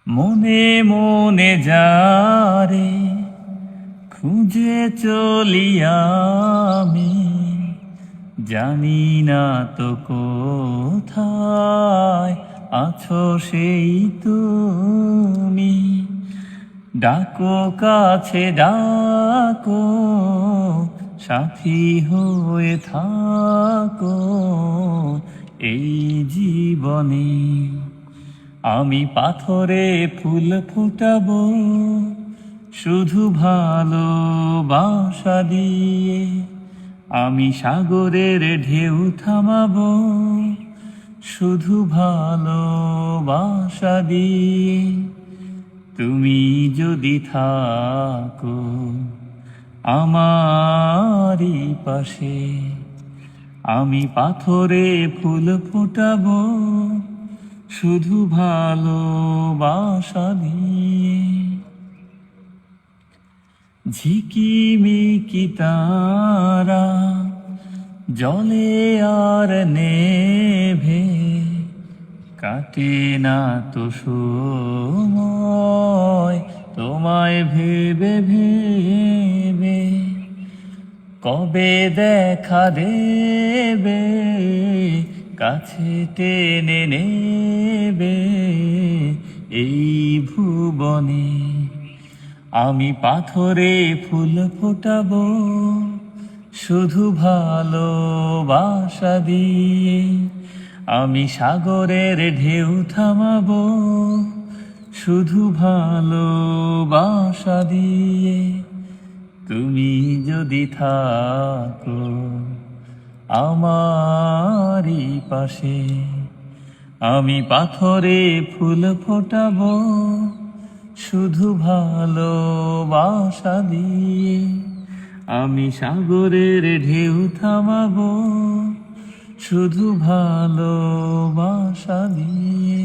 মনে মনে যারে খুঁজে চলি আমি, জানি না তো কোথায় আছো সেই তুমি। ডাকো কাছে ডাকো, সাথী হয়ে থাকো এই জীবনে। আমি পাথরে ফুল ফুটাবো শুধু ভালোবাসা দিয়ে, আমি সাগরের ঢেউ থামাবো শুধু ভালোবাসা দিয়ে। তুমি যদি থাকো আমারই পাশে, আমি পাথরে ফুল ফোটাবো শুধু ভালোবাসা দিয়ে। ঝিকিমিকি তারা জলে আর নেভে, কাটে না তো সময় তোমায় ভেবে ভেবে। কবে দেখা দেবে কাছে টেনে নেবে এই ভুবনে। আমি পাথরে ফুল ফোটাবো শুধু ভালোবাসা দিয়ে, আমি সাগরের ঢেউ থামাবো শুধু ভালোবাসা দিয়ে। তুমি যদি থাকো আমারই পাশে, আমি পাথরে ফুল ফোটাবো শুধু ভালোবাসা দিয়ে, আমি সাগরের ঢেউ থামাবো শুধু ভালোবাসা দিয়ে।